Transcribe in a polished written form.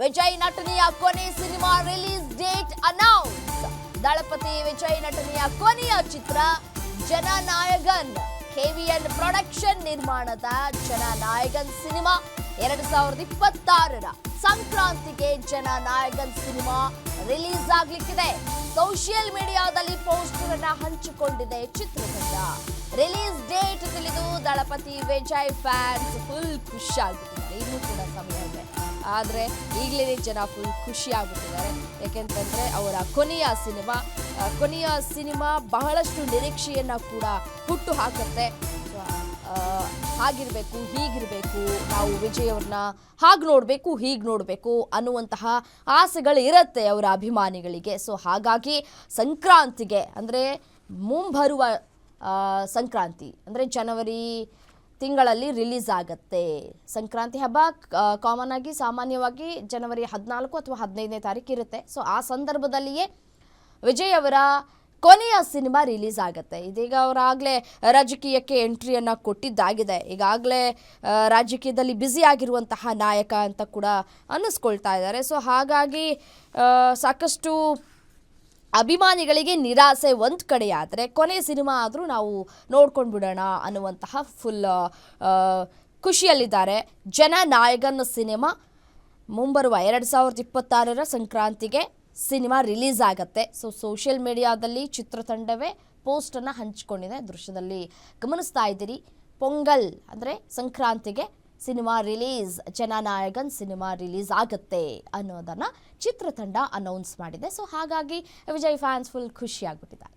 ವಿಜಯ್ ನಟನೆಯ ಕೊನೆ cinema release date announce. Thalapathy Vijay ನಟನೆಯ ಕೊನೆಯ ಚಿತ್ರ ಜನನಾಯಕನ್. KVN ಪ್ರೊಡಕ್ಷನ್ ನಿರ್ಮಾಣದ ಜನನಾಯಕನ್ ಸಿನಿಮಾ 2026ರ ಸಂಕ್ರಾಂತಿಗೆ ಜನನಾಯಕನ್ ಸಿನಿಮಾ ರಿಲೀಸ್ ಆಗ್ಲಿಕ್ಕಿದೆ. ಸೋಷಿಯಲ್ ಮೀಡಿಯಾದಲ್ಲಿ ಪೋಸ್ಟರ್ ಅನ್ನ ಹಂಚಿಕೊಂಡಿದೆ ಚಿತ್ರತಂಡ. ರಿಲೀಸ್ ಡೇಟ್ ತಿಳಿದು ದಳಪತಿ ವಿಜಯ್ ಫ್ಯಾನ್ಸ್ ಫುಲ್ ಖುಷಿ ಆಗ್ಬಿಟ್ಟಿದ್ದಾರೆ. ಇನ್ನೂ ಕೂಡ ಸಮಯ ಇದೆ, ಆದರೆ ಈಗಲೇ ಜನ ಫುಲ್ ಖುಷಿ ಆಗ್ಬಿಟ್ಟಿದ್ದಾರೆ. ಯಾಕೆಂತಂದ್ರೆ ಅವರ ಕೊನೆಯ ಸಿನಿಮಾ ಬಹಳಷ್ಟು ನಿರೀಕ್ಷೆಯನ್ನ ಕೂಡ ಹುಟ್ಟು ಹಾಕುತ್ತೆ. ಹಾಗಿರ್ಬೇಕು, ಹೀಗಿರ್ಬೇಕು, ನಾವು ವಿಜಯ್ ಅವ್ರನ್ನ ಹಾಗೆ ನೋಡಬೇಕು, ಹೀಗೆ ನೋಡಬೇಕು ಅನ್ನುವಂತಹ ಆಸೆಗಳು ಇರುತ್ತೆ ಅವರ ಅಭಿಮಾನಿಗಳಿಗೆ. ಸೊ ಹಾಗಾಗಿ ಸಂಕ್ರಾಂತಿಗೆ ಅಂದರೆ ಮುಂಬರುವ ಸಂಕ್ರಾಂತಿ ಅಂದರೆ ಜನವರಿ ತಿಂಗಳಲ್ಲಿ ರಿಲೀಸ್ ಆಗುತ್ತೆ. ಸಂಕ್ರಾಂತಿ ಹಬ್ಬ ಕಾಮನ್ ಆಗಿ ಸಾಮಾನ್ಯವಾಗಿ ಜನವರಿ 14 ಅಥವಾ 15ನೇ ತಾರೀಕು ಇರುತ್ತೆ. ಸೊ ಆ ಸಂದರ್ಭದಲ್ಲಿಯೇ ವಿಜಯ್ ಅವರ ಕೊನೆಯ ಸಿನಿಮಾ ರಿಲೀಸ್ ಆಗುತ್ತೆ. ಇದೀಗ ಅವರಾಗಲೇ ರಾಜಕೀಯಕ್ಕೆ ಎಂಟ್ರಿಯನ್ನು ಕೊಟ್ಟಿದ್ದಾಗಿದೆ. ಈಗಾಗಲೇ ರಾಜಕೀಯದಲ್ಲಿ ಬ್ಯುಸಿ ಆಗಿರುವಂತಹ ನಾಯಕ ಅಂತ ಕೂಡ ಅನ್ನಿಸ್ಕೊಳ್ತಾ ಇದ್ದಾರೆ. ಸೊ ಹಾಗಾಗಿ ಸಾಕಷ್ಟು ಅಭಿಮಾನಿಗಳಿಗೆ ನಿರಾಸೆ ಒಂದು ಕಡೆಯಾದರೆ, ಕೊನೆ ಸಿನಿಮಾ ಆದರೂ ನಾವು ನೋಡ್ಕೊಂಡು ಬಿಡೋಣ ಅನ್ನುವಂತಹ ಫುಲ್ ಖುಷಿಯಲ್ಲಿದ್ದಾರೆ. ಜನನಾಯಕನ್ ಸಿನಿಮಾ ಮುಂಬರುವ 2026ರ ಸಂಕ್ರಾಂತಿಗೆ ಸಿನಿಮಾ ರಿಲೀಸ್ ಆಗುತ್ತೆ. ಸೊ ಸೋಷಿಯಲ್ ಮೀಡಿಯಾದಲ್ಲಿ ಚಿತ್ರತಂಡವೇ ಪೋಸ್ಟನ್ನು ಹಂಚಿಕೊಂಡಿದೆ. ದೃಶ್ಯದಲ್ಲಿ ಗಮನಿಸ್ತಾ ಇದ್ದೀರಿ. ಪೊಂಗಲ್ ಅಂದರೆ ಸಂಕ್ರಾಂತಿಗೆ ಸಿನಿಮಾ ರಿಲೀಸ್, ಜನನಾಯಕನ್ ಸಿನಿಮಾ ರಿಲೀಸ್ ಆಗುತ್ತೆ ಅನ್ನೋದನ್ನು ಚಿತ್ರತಂಡ ಅನೌನ್ಸ್ ಮಾಡಿದೆ. ಸೊ ಹಾಗಾಗಿ ವಿಜಯ್ ಫ್ಯಾನ್ಸ್ ಫುಲ್ ಖುಷಿಯಾಗ್ಬಿಟ್ಟಿದ್ದಾರೆ.